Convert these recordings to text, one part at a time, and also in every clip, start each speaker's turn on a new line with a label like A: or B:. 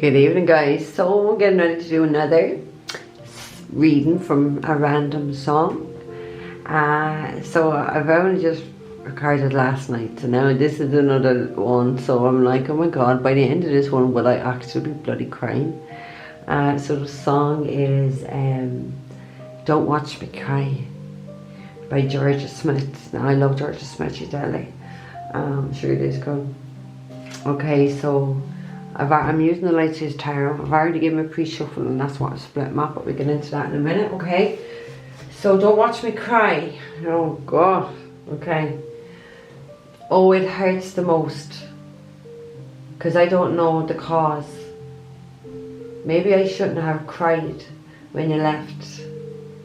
A: Good evening, guys. So we're getting ready to do another reading from a random song. So I've only just recorded last night, so now this is another one. So I'm like, oh my god, by the end of this one will I actually be bloody crying? So the song is Don't Watch Me Cry by Jorja Smith. Now I love Jorja Smith, she's deadly. Sure it is good. Okay, so I'm using the Lighthouse Tarot. I've already given a pre-shuffle and that's what I split them up, but we'll get into that in a minute, okay? So don't watch me cry. Oh god, okay. Oh, it hurts the most because I don't know the cause. Maybe I shouldn't have cried when you left.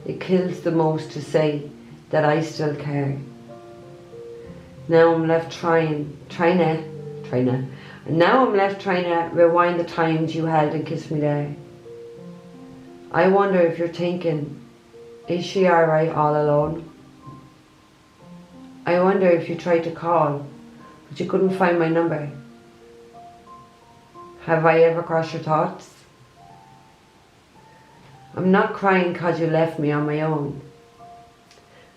A: It kills the most to say that I still care. Now I'm left trying to rewind the times you held and kissed me there. I wonder if you're thinking, is she alright all alone? I wonder if you tried to call, but you couldn't find my number. Have I ever crossed your thoughts? I'm not crying cause you left me on my own.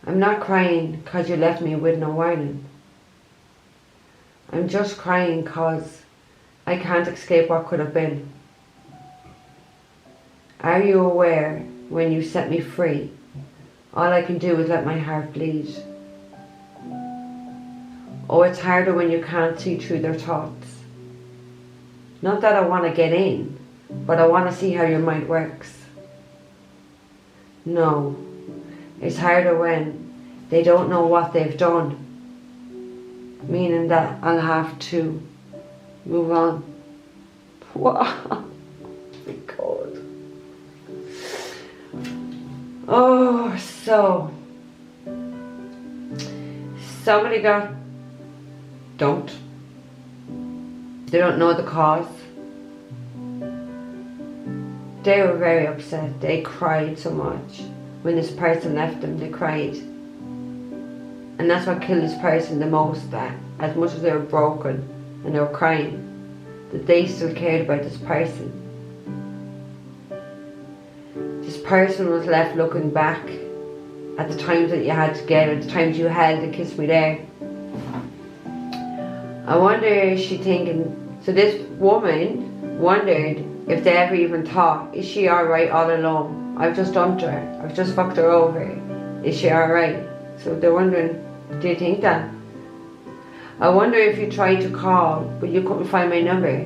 A: I'm not crying cause you left me with no warning. I'm just crying cause I can't escape what could have been. Are you aware when you set me free, all I can do is let my heart bleed? Oh, it's harder when you can't see through their thoughts. Not that I want to get in, but I want to see how your mind works. No, it's harder when they don't know what they've done, meaning that I'll have to move on. Wow, my god. Oh, so somebody got dumped. They don't know the cause. They were very upset. They cried so much. When this person left them, they cried. And that's what killed this person the most, that as much as they were broken and they were crying, that they still cared about this person. This person was left looking back at the times that you had together, the times you held and kissed me there. I wonder if she thinking, so this woman wondered if they ever even thought, is she alright all alone? I've just dumped her, I've just fucked her over. Is she alright? So they're wondering, do you think that? I wonder if you tried to call, but you couldn't find my number.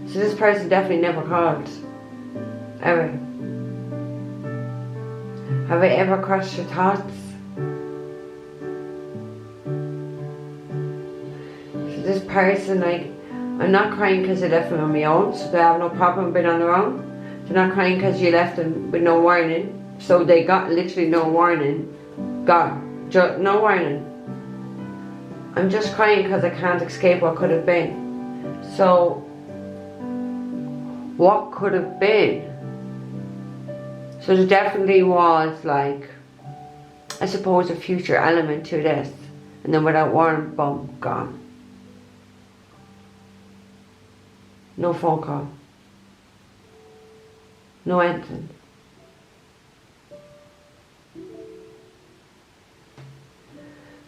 A: So this person definitely never called. Ever. Have I ever crossed your thoughts? So this person, like, I'm not crying because they left me on my own, so they have no problem being on their own. They're not crying because you left them with no warning, so they got literally no warning. No warning. I'm just crying because I can't escape what could have been. So, what could have been? So there definitely was, like, I suppose, a future element to this. And then without warning, boom, gone. No phone call. No anything.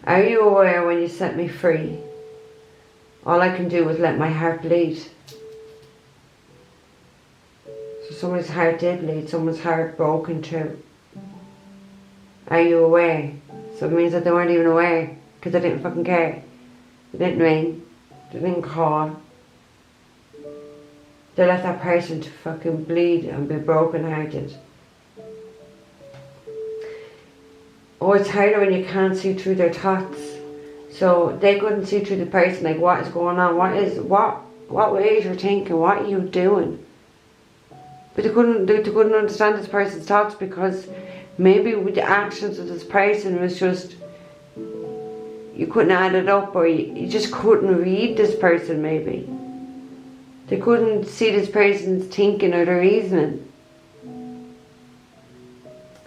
A: Are you aware when you set me free, all I can do is let my heart bleed? So someone's heart did bleed, someone's heart broken too. Are you aware? So it means that they weren't even aware, because they didn't fucking care. They didn't ring, they didn't call. They left that person to fucking bleed and be broken hearted. Oh, it's harder when you can't see through their thoughts. So they couldn't see through the person, like, what is going on? What ways you're thinking? What are you doing? But they couldn't understand this person's thoughts, because maybe with the actions of this person was just, you couldn't add it up, or you just couldn't read this person maybe. They couldn't see this person's thinking or their reasoning.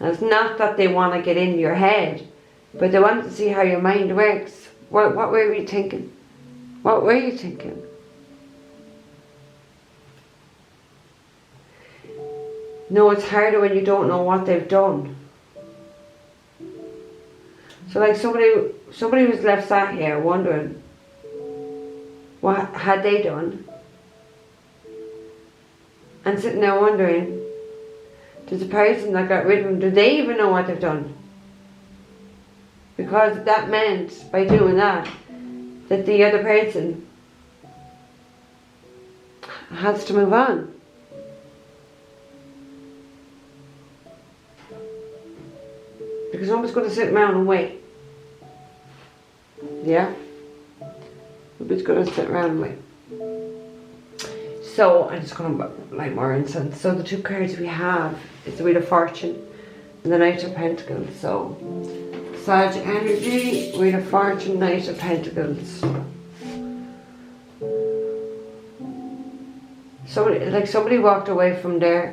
A: And it's not that they want to get into your head, but they want to see how your mind works. What were you thinking? What were you thinking? No, it's harder when you don't know what they've done. So like somebody was left sat here wondering, what had they done? And sitting there wondering, does the person that got rid of them, do they even know what they've done? Because that meant, by doing that the other person has to move on. Because nobody's going to sit around and wait. Yeah? Nobody's going to sit around and wait. So, I'm just going to light more incense. So the 2 cards we have is the Wheel of Fortune and the Knight of Pentacles. So, Sag energy, Wheel of Fortune, Knight of Pentacles. Somebody walked away from their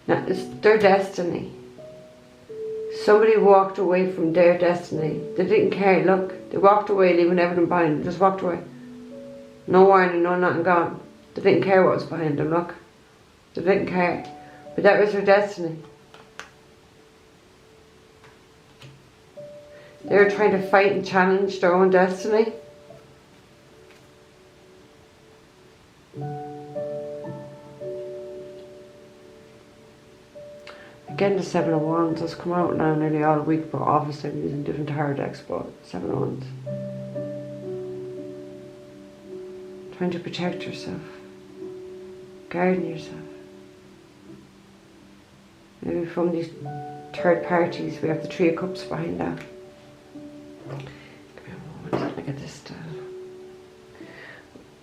A: it's their destiny. Somebody walked away from their destiny. They didn't care. Look, they walked away, leaving everything behind them. Just walked away. No warning, no nothing, gone. They didn't care what was behind them, look. They didn't care. But that was their destiny. They were trying to fight and challenge their own destiny. Again, the 7 of Wands has come out now nearly all week, but obviously I'm using different tarot decks, but 7 of Wands. Trying to protect yourself. Guarding yourself. Maybe from these third parties. We have the 3 of Cups behind that. Give me a moment, look at this stuff.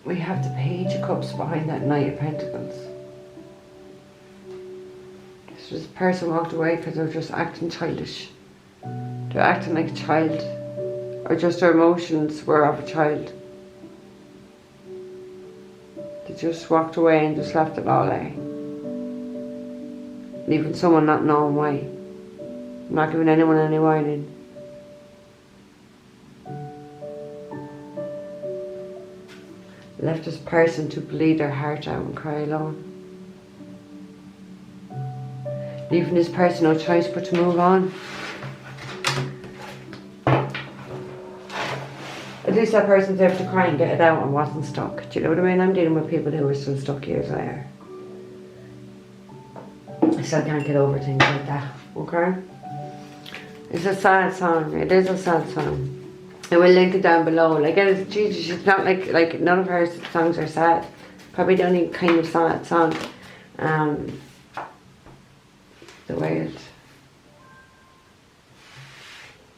A: We have the Page of Cups behind that Knight of Pentacles. So this person walked away because they were just acting childish. They're acting like a child. Or just their emotions were of a child. They just walked away and just left it all there. Leaving someone not knowing why. Not giving anyone any warning. Left this person to bleed their heart out and cry alone. Leaving this person no choice but to move on. At least that person's able to cry and get it out and wasn't stuck. Do you know what I mean? I'm dealing with people who are still stuck years later. I still can't get over things like that. Okay? It's a sad song. It is a sad song. I will link it down below. Like, it's not like none of her songs are sad. Probably the only kind of sad song. The way it.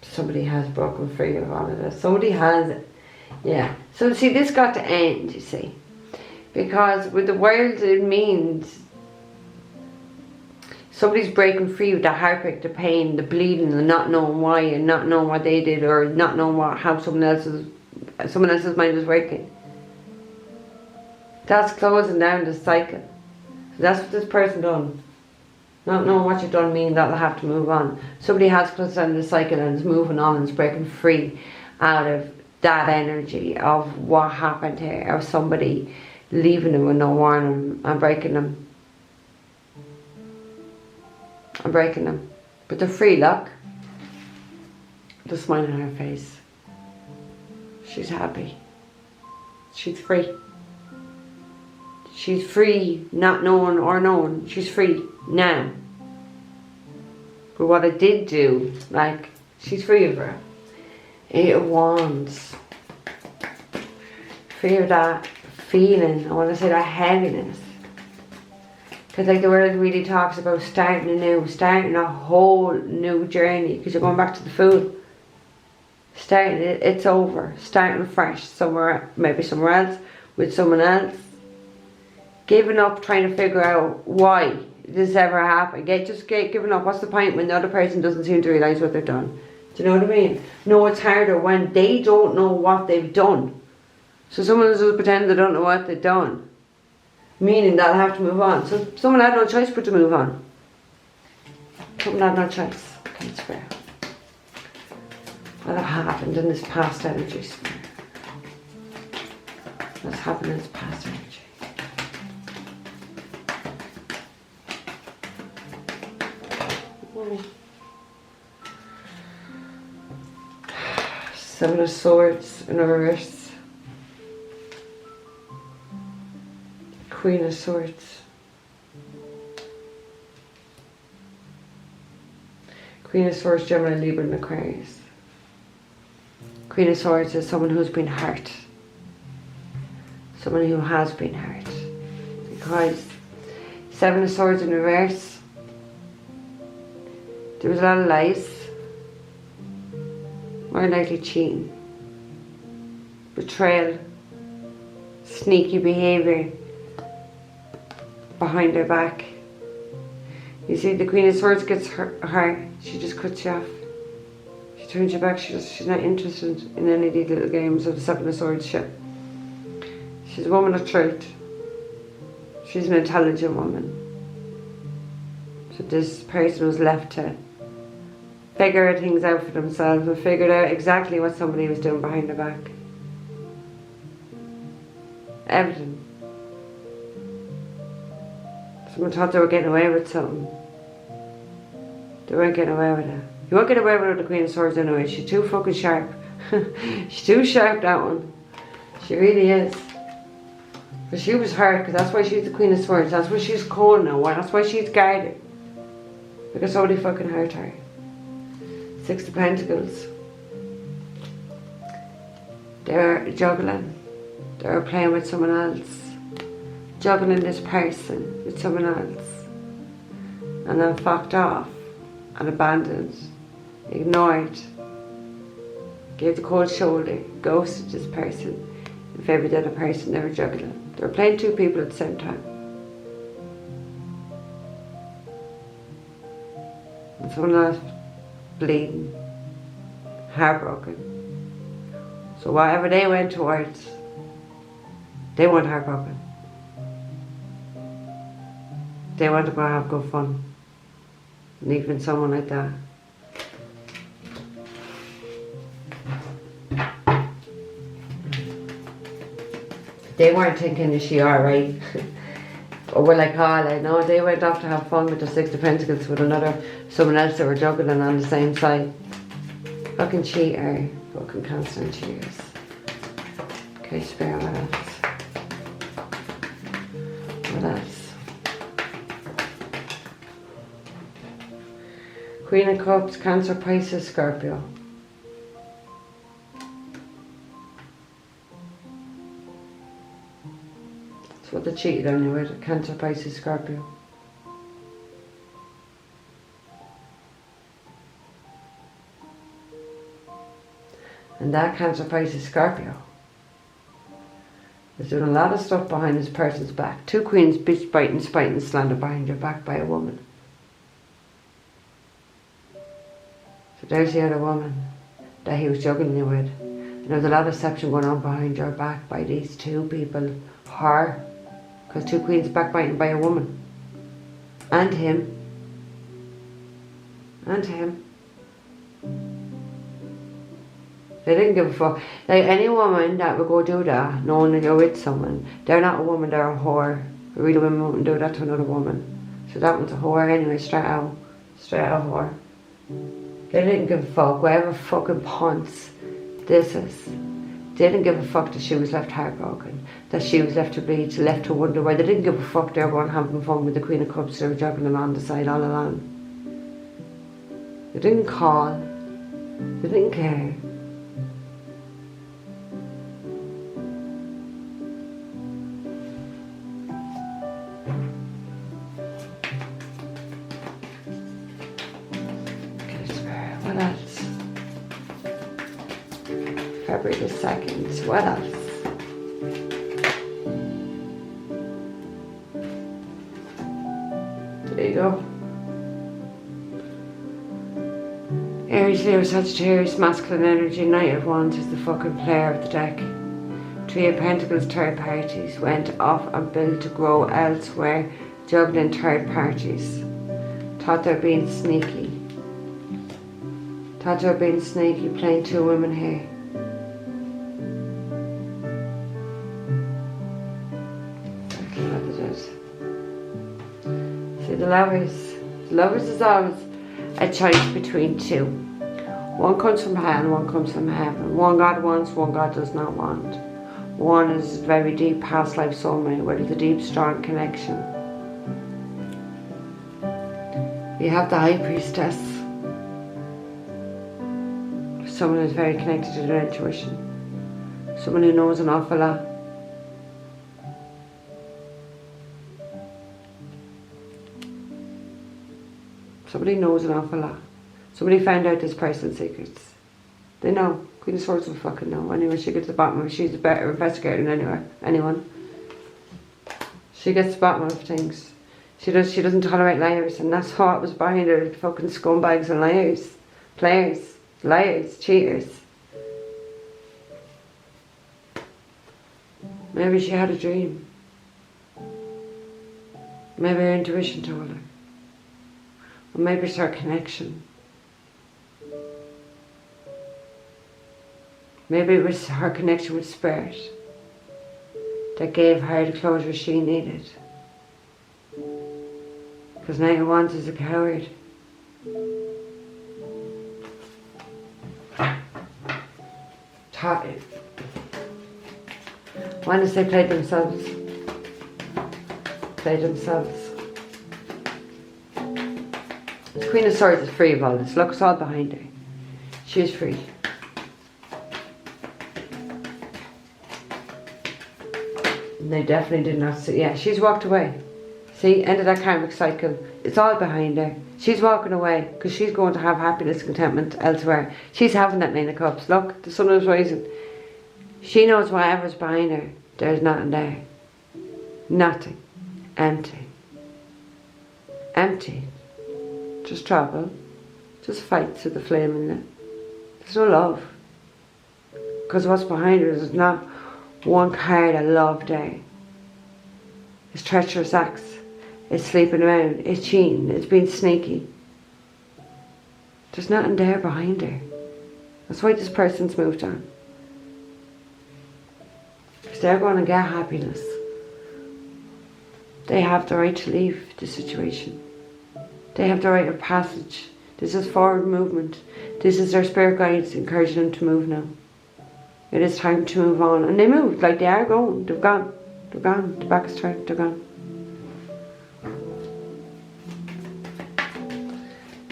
A: Somebody has broken free of all of this. Somebody has, yeah. So see, this got to end, you see. Because with the world, it means somebody's breaking free with the heartbreak, the pain, the bleeding, the not knowing why and not knowing what they did or not knowing how someone else's mind was working. That's closing down the cycle. So that's what this person done. Not knowing what you've done means that they'll have to move on. Somebody has closed down the cycle and is moving on and is breaking free out of that energy of what happened here, of somebody leaving them with no warning and breaking them. I'm breaking them. But they're free, look. The smile on her face. She's happy. She's free. She's free, not knowing or knowing. She's free now. But what I did do, like, she's free of her. 8 of Wands. Free of that feeling. I want to say that heaviness. Because like the world really talks about starting a whole new journey. Because you're going back to the food. Starting it, it's over. Starting fresh somewhere, maybe somewhere else, with someone else. Giving up, trying to figure out why this ever happened. Just giving up. What's the point when the other person doesn't seem to realise what they've done? Do you know what I mean? No, it's harder when they don't know what they've done. So someone will just pretend they don't know what they've done. Meaning they'll have to move on. So someone had no choice but to move on. Someone had no choice. Okay, it's fair. What happened in this past energy sphere? What's happened in this past energy? Oh. Seven of Swords in reverse. Queen of Swords. Queen of Swords, Gemini, Libra and Aquarius. Queen of Swords is someone who's been hurt. Someone who has been hurt. Because Seven of Swords in reverse. There was a lot of lies. More likely cheating. Betrayal. Sneaky behaviour. Behind their back. You see, the Queen of Swords gets her. She just cuts you off. She turns you back. She's not interested in any of these little games of the Seven of Swords shit. She's a woman of truth. She's an intelligent woman. So this person was left to figure things out for themselves and figured out exactly what somebody was doing behind their back. Everything. Someone thought they were getting away with something. They weren't getting away with it. You won't get away with the Queen of Swords anyway. She's too fucking sharp. She's too sharp, that one. She really is. But she was hurt, because that's why she's the Queen of Swords. That's why she's cold now. That's why she's guarded. Because somebody fucking hurt her. Six of Pentacles. They're juggling. They're playing with someone else. Juggling this person with someone else. And then fucked off. And abandoned. Ignored. Gave the cold shoulder. Ghosted this person. In favour of the other person. They were juggling. They were playing two people at the same time. And someone else bleeding. Heartbroken. So whatever they went towards, they weren't heartbroken. They want to go have good fun. And even someone like that. They weren't thinking, is she alright? Or will I call her? No, they went off to have fun with the Six of Pentacles with someone else that were juggling on the same side. Fucking cheater. Fucking constant cheaters. Okay, Spirit, what else? What else? Queen of Cups, Cancer, Pisces, Scorpio. That's what they cheated on you with. Cancer, Pisces, Scorpio. And that Cancer, Pisces, Scorpio is doing a lot of stuff behind this person's back. Two queens, bitch, biting, spiting, slander behind your back by a woman. So there's the other woman that he was juggling you with. And there's a lot of deception going on behind your back by these two people. Her. Because two queens backbiting by a woman. And him. And him. They didn't give a fuck. Like any woman that would go do that, knowing that you're with someone, they're not a woman, they're a whore. Real women wouldn't do that to another woman. So that one's a whore anyway, straight out whore. They didn't give a fuck, whatever fucking punts this is. They didn't give a fuck that she was left heartbroken, that she was left to bleed, left to wonder why. They didn't give a fuck they were going having fun with the Queen of Cups, they were juggling on the side all along. They didn't call, they didn't care. What else? February the 2nd. What else? There you go. Aries, Leo, Sagittarius, masculine energy. Knight of Wands is the fucking player of the deck. Three of Pentacles, third parties. Went off and built to grow elsewhere. Juggling third parties. Thought they're being sneaky. Thought they were being sneaky, playing two women here. Exactly what it is. See, the lovers. The lovers is always a choice between two. One comes from hell and one comes from heaven. One God wants, one God does not want. One is very deep past life soulmate where there's a deep strong connection. You have the High Priestess. Someone who's very connected to their intuition. Someone who knows an awful lot. Somebody knows an awful lot. Somebody found out this person's secrets. They know. Queen of Swords will fucking know. Anyway, she gets to the bottom of it. She's a better investigator than anyone. She gets to the bottom of things. She doesn't tolerate liars, and that's what was behind her. Fucking scumbags and liars. Players. Liars. Cheaters. Maybe she had a dream. Maybe her intuition told her. Or maybe it's her connection. Maybe it was her connection with Spirit that gave her the closure she needed. Because now he wants is a coward. Why does they play themselves? Play themselves. The Queen of Swords is free of all this. Look, it's all behind her. She is free. And they definitely did not see. Yeah, she's walked away. See, end of that karmic cycle. It's all behind her. She's walking away because she's going to have happiness and contentment elsewhere. She's having that Nine of Cups. Look, the sun is rising. She knows whatever's behind her, there's nothing there. Nothing. Empty. Empty. Just trouble. Just fights with the flame in it. There's no love. Because what's behind her is not one card of love there. It's treacherous acts. It's sleeping around. It's cheating. It's being sneaky. There's nothing there behind her. That's why this person's moved on. Because they're going to get happiness. They have the right to leave the situation. They have the right of passage. This is forward movement. This is their spirit guides encouraging them to move now. It is time to move on. And they moved, like they are going. They've gone. They're gone. The back is turned. They're gone.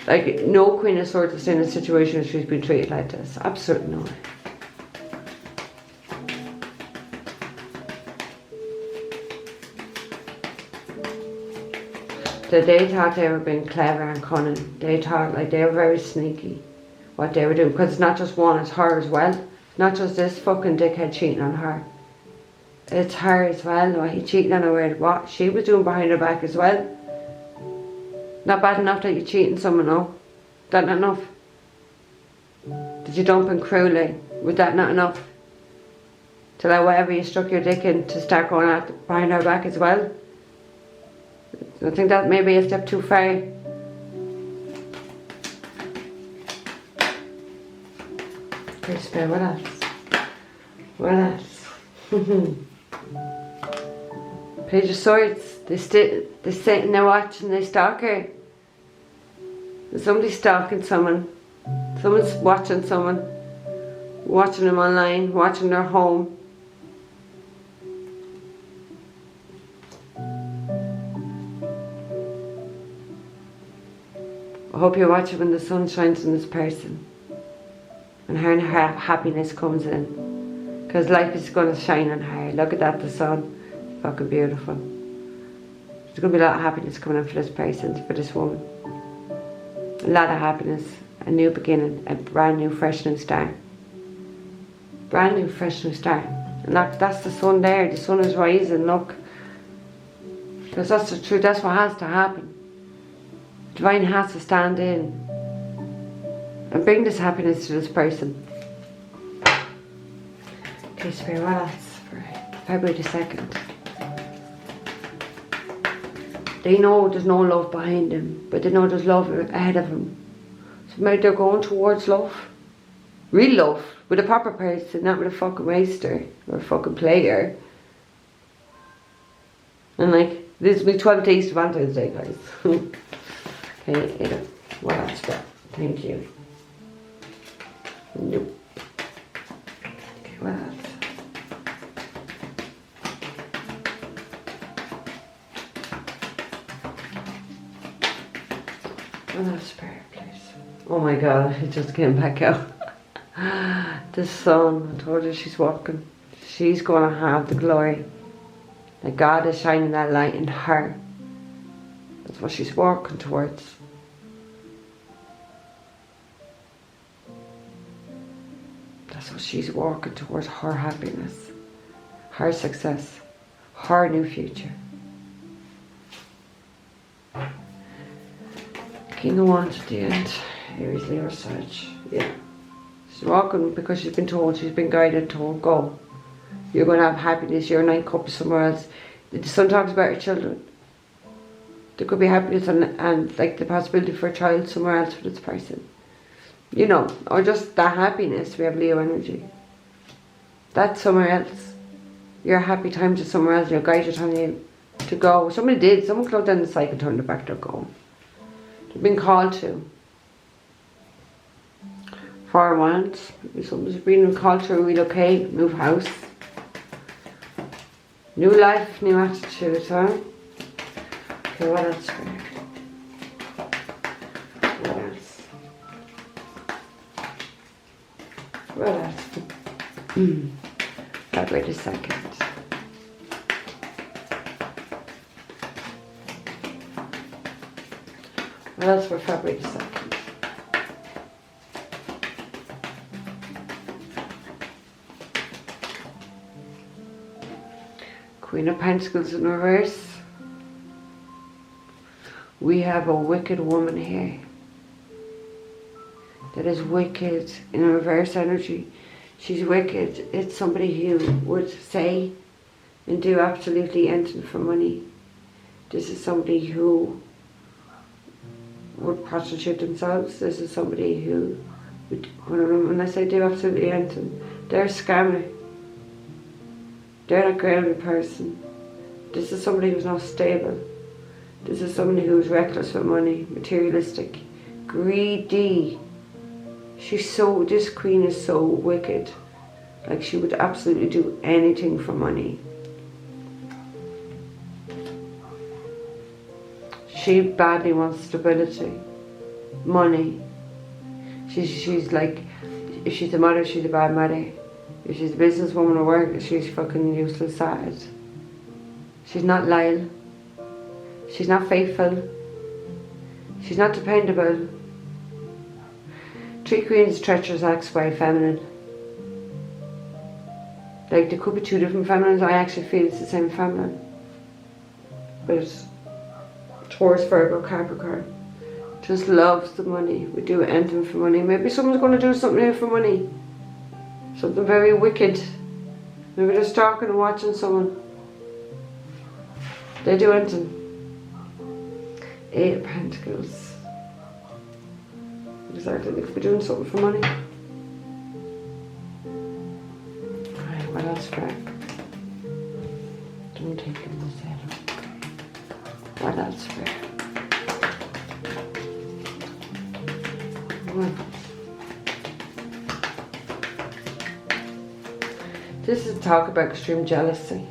A: Like, no Queen of Swords is in a situation where she's been treated like this. Absolutely no way. So they thought they were being clever and cunning. They thought like they were very sneaky what they were doing. Because it's not just one, it's her as well. It's not just this fucking dickhead cheating on her. It's her as well. No, he cheating on her with what she was doing behind her back as well. Not bad enough that you're cheating someone, no? That not enough? Did you dump him cruelly? Was that not enough? To let whatever you stuck your dick in to start going out behind her back as well? I think that may be a step too far. Okay, spare, what else? What else? Page of Swords. They sit and they watch and they stalk her. There's somebody stalking someone. Someone's watching someone. Watching them online. Watching their home. I hope you're watching when the sun shines on this person. And her happiness comes in. Because life is going to shine on her. Look at that, the sun. Fucking beautiful. There's going to be a lot of happiness coming in for this person, for this woman. A lot of happiness. A new beginning. A brand new, fresh new start. Brand new, fresh new start. And that's the sun there. The sun is rising, look. Because that's the truth. That's what has to happen. Divine has to stand in. And bring this happiness to this person. Okay, Spirit, what else for February the 2nd? They know there's no love behind them, but they know there's love ahead of them. So maybe they're going towards love. Real love. With a proper person, not with a fucking waster or a fucking player. And like, this will be 12 days to Valentine's Day, guys. Okay, What else? Thank you. Nope. Okay, what else? What else, Spirit, please? Oh my God, it just came back out. The sun, I told her she's walking. She's going to have the glory. That God is shining that light in her. That's what she's walking towards. That's what she's walking towards, her happiness, her success, her new future. King of Wands at the end. Aries, Leo, Sag. Yeah. She's walking because she's been told, she's been guided, told, go. You're going to have happiness, you're 9 cups somewhere else. The sun talks about your children. There could be happiness and like the possibility for a child somewhere else for this person. You know, or just that happiness. We have Leo energy. That's somewhere else. Your happy times is somewhere else. Your guides are telling you to go. Somebody did. Someone closed down the cycle and turned their back, they're going. They've been called to. 4 Wands. Maybe someone's been called to relocate, move house. New life, new attitude, huh? Okay, what else? What else? What else? Wait a second. What else for February the 2nd? Queen of Pentacles in reverse. We have a wicked woman here. That is wicked in reverse energy. She's wicked. It's somebody who would say and do absolutely anything for money. This is somebody who would prostitute themselves. This is somebody who would, when I say do absolutely anything, they're a scammer. They're not a grounded person. This is somebody who's not stable. This is somebody who's reckless with money, materialistic, greedy. This queen is so wicked. Like she would absolutely do anything for money. She badly wants stability, money. She's like, if she's a mother, she's a bad mother. If she's a businesswoman or work, she's fucking useless at it. She's not loyal. She's not faithful. She's not dependable. 3 Queens, treacherous acts by feminine. Like there could be 2 different feminines. I actually feel it's the same feminine. But Taurus, Virgo, Capricorn. Just loves the money. We do anything for money. Maybe someone's going to do something here for money. Something very wicked. Maybe they're stalking and watching someone. They do anything. 8 of Pentacles. Exactly, they could be doing something for money. Alright, what else, Frank? Don't take it in the sailor. What else, Frank? What else? This is talk about extreme jealousy.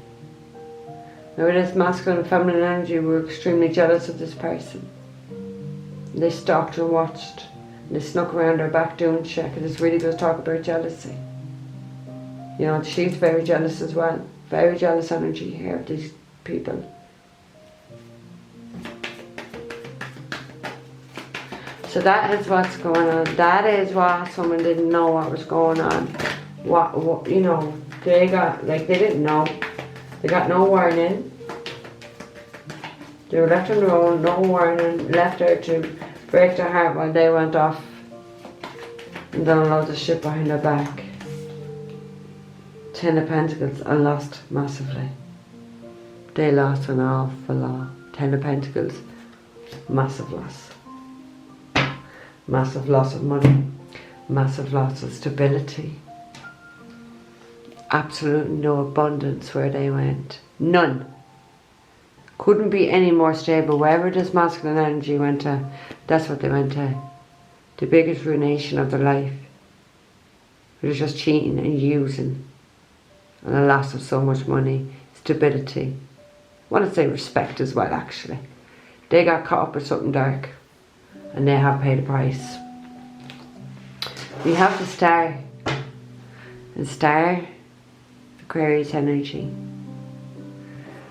A: Now it is masculine and feminine energy. We're extremely jealous of this person. They stalked and watched. And they snuck around her back doing shit. Because this really does talk about jealousy. You know, she's very jealous as well. Very jealous energy here of these people. So that is what's going on. That is why someone didn't know what was going on. What you know, they didn't know. They got no warning. They were left on their own, no warning, left there to break their heart while they went off and done loads of shit behind their back. 10 of Pentacles and lost massively. They lost an awful lot. 10 of Pentacles, massive loss. Massive loss of money. Massive loss of stability. Absolutely no abundance where they went. None. couldn't be any more stable. Wherever this masculine energy went to, that's what they went to. The biggest ruination of their life. It was just cheating and using. And a loss of so much money. Stability. I want to say respect as well, actually. They got caught up with something dark. And they have paid a price. We have the star. And star, Aquarius energy.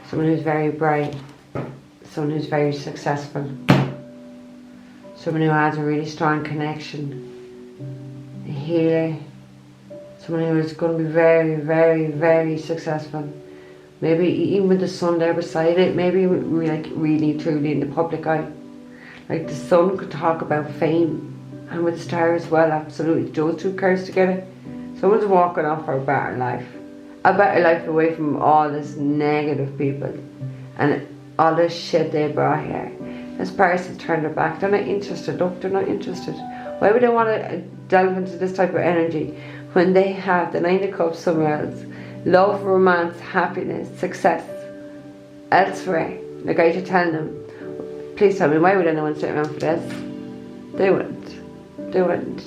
A: Someone who's very bright. Someone who's very successful. Someone who has a really strong connection. A healer. Someone who is going to be very, very, very successful. Maybe even with the sun there beside it. Maybe like really, truly in the public eye. Like the sun could talk about fame. And with the star as well, absolutely. Those two cards together. Someone's walking off for a better life. A better life away from all this negative people. And all this shit they brought here. This person turned their back. They're not interested. Look, they're not interested. Why would they want to delve into this type of energy when they have the Nine of Cups somewhere else? Love, romance, happiness, success elsewhere. Like I should tell them, please tell me, why would anyone sit around for this? They wouldn't. They wouldn't.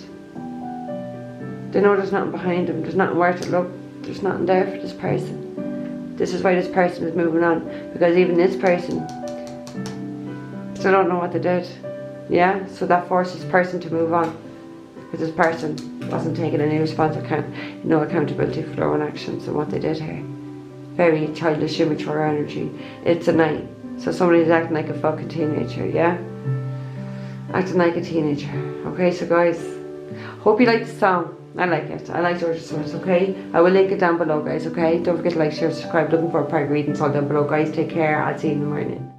A: They know there's nothing behind them. There's nothing worth it. Look, there's nothing there for this person. This is why this person is moving on. Because even this person still don't know what they did. Yeah? So that forces this person to move on. Because this person wasn't taking any no accountability for their own actions and what they did here. Very childish, immature energy. It's a night. So somebody's acting like a fucking teenager, yeah? Acting like a teenager. Okay, so guys, hope you like the song. I like it. I like Jorja Smith, okay? I will link it down below, guys, okay? Don't forget to like, share, subscribe. Looking for a private reading, all down below, guys. Take care. I'll see you in the morning.